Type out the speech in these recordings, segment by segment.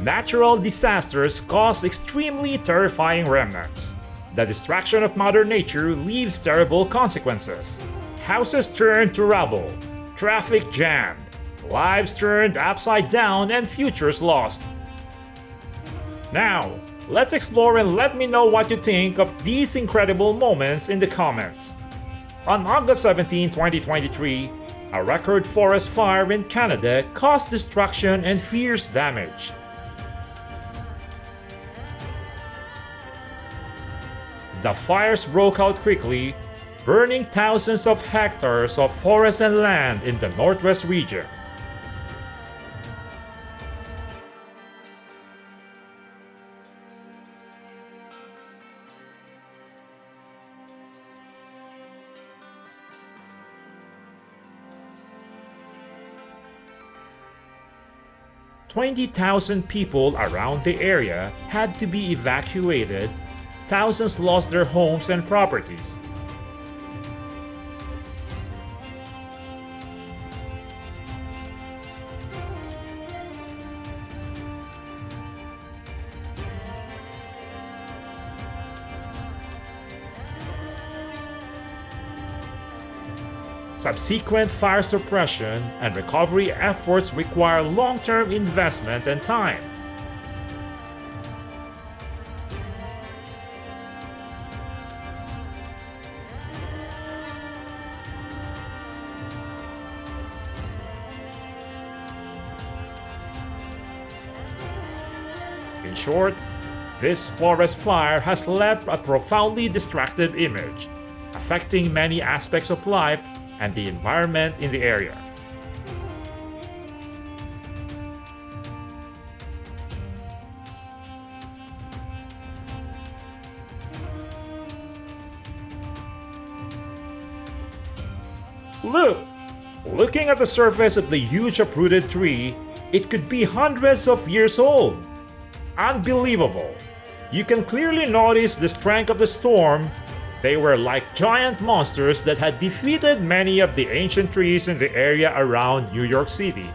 Natural disasters cause extremely terrifying remnants. The destruction of Mother Nature leaves terrible consequences. Houses turned to rubble, traffic jammed, lives turned upside down, and futures lost. Now, let's explore and let me know what you think of these incredible moments in the comments. On August 17, 2023, a record forest fire in Canada caused destruction and fierce damage. The fires broke out quickly, burning thousands of hectares of forest and land in the northwest region. "20,000 people around the area had to be evacuated. Thousands lost their homes and properties. Subsequent fire suppression and recovery efforts require long-term investment and time. In short, this forest fire has left a profoundly destructive image, affecting many aspects of life and the environment in the area. Look! Looking at the surface of the huge uprooted tree, it could be hundreds of years old. Unbelievable! You can clearly notice the strength of the storm. They were like giant monsters that had defeated many of the ancient trees in the area around New York City.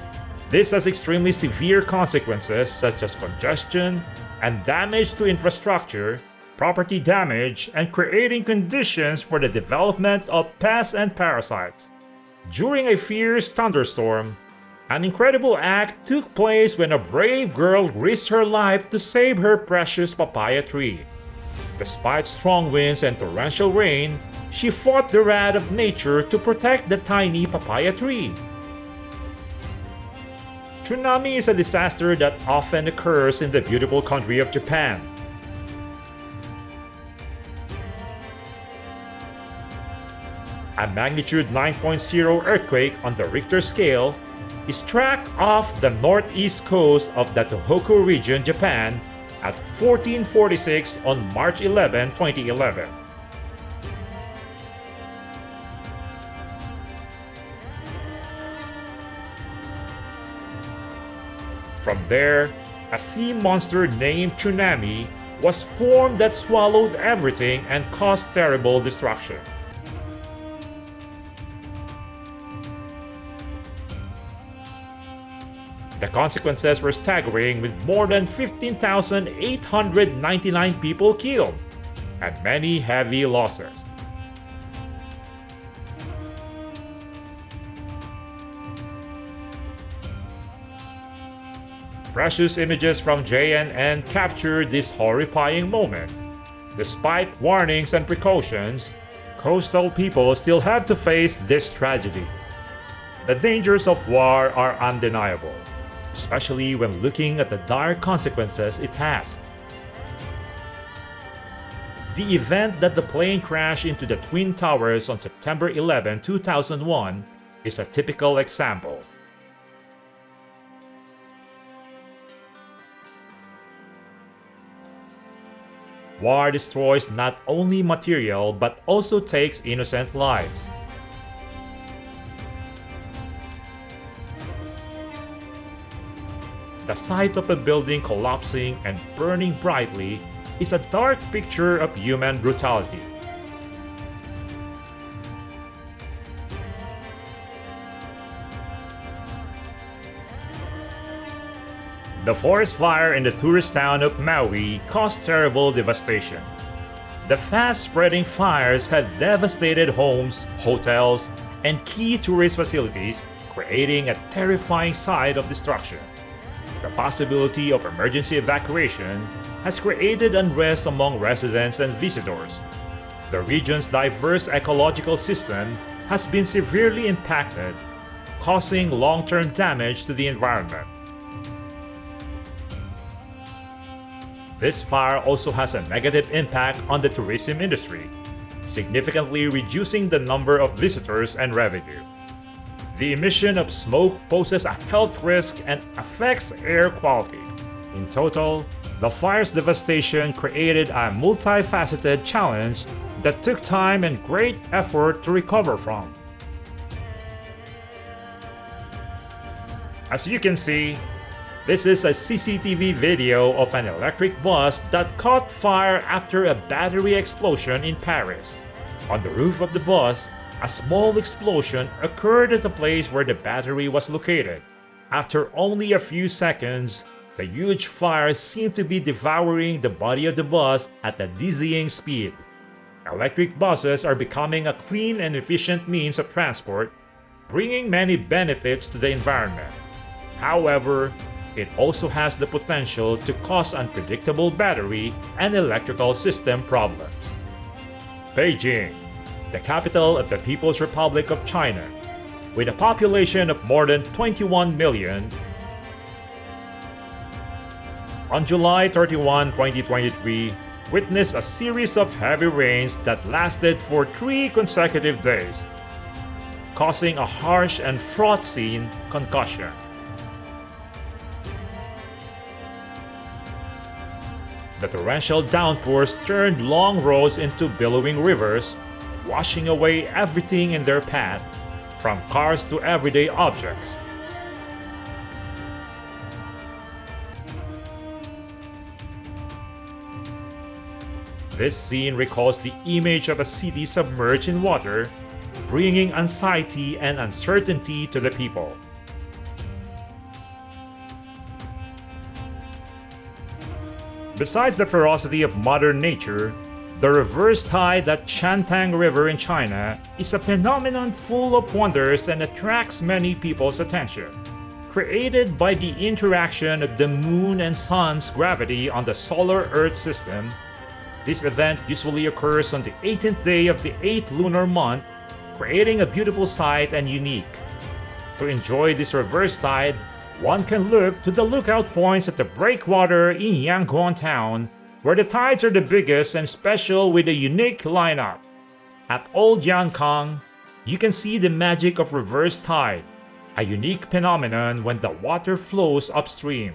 This has extremely severe consequences such as congestion and damage to infrastructure, property damage, and creating conditions for the development of pests and parasites. During a fierce thunderstorm, an incredible act took place when a brave girl risked her life to save her precious papaya tree. Despite strong winds and torrential rain, she fought the wrath of nature to protect the tiny papaya tree. Tsunami is a disaster that often occurs in the beautiful country of Japan. A magnitude 9.0 earthquake on the Richter scale struck off the northeast coast of the Tohoku region, Japan, at 1446 on March 11, 2011. From there, a sea monster named Tsunami was formed that swallowed everything and caused terrible destruction. The consequences were staggering, with more than 15,899 people killed and many heavy losses. Precious images from JNN captured this horrifying moment. Despite warnings and precautions, coastal people still have to face this tragedy. The dangers of war are undeniable, especially when looking at the dire consequences it has. The event that the plane crashed into the Twin Towers on September 11, 2001 is a typical example. War destroys not only material but also takes innocent lives. The sight of a building collapsing and burning brightly is a dark picture of human brutality. The The forest fire in the tourist town of Maui caused terrible devastation. The fast-spreading fires had devastated homes, hotels, and key tourist facilities, creating a terrifying sight of destruction. The possibility of emergency evacuation has created unrest among residents and visitors. The region's diverse ecological system has been severely impacted, causing long-term damage to the environment. This fire also has a negative impact on the tourism industry, significantly reducing the number of visitors and revenue. The emission of smoke poses a health risk and affects air quality. In total, the fire's devastation created a multifaceted challenge that took time and great effort to recover from. As you can see, this is a CCTV video of an electric bus that caught fire after a battery explosion in Paris. On the roof of the bus, a small explosion occurred at the place where the battery was located. After only a few seconds, the huge fire seemed to be devouring the body of the bus at a dizzying speed. Electric buses are becoming a clean and efficient means of transport, bringing many benefits to the environment. However, it also has the potential to cause unpredictable battery and electrical system problems. Beijing, the capital of the People's Republic of China, with a population of more than 21 million, on July 31, 2023, witnessed a series of heavy rains that lasted for 3 consecutive days, causing a harsh and fraught-scene concussion. The torrential downpours turned long roads into billowing rivers, washing away everything in their path, from cars to everyday objects. This scene recalls the image of a city submerged in water, bringing anxiety and uncertainty to the people. Besides the ferocity of Mother Nature, the reverse tide at Chantang River in China is a phenomenon full of wonders and attracts many people's attention. Created by the interaction of the moon and sun's gravity on the solar Earth system, this event usually occurs on the 18th day of the 8th lunar month, creating a beautiful sight and unique. To enjoy this reverse tide, one can look to the lookout points at the breakwater in Yangon town, where the tides are the biggest and special with a unique lineup. At Old Yankang, you can see the magic of reverse tide, a unique phenomenon when the water flows upstream.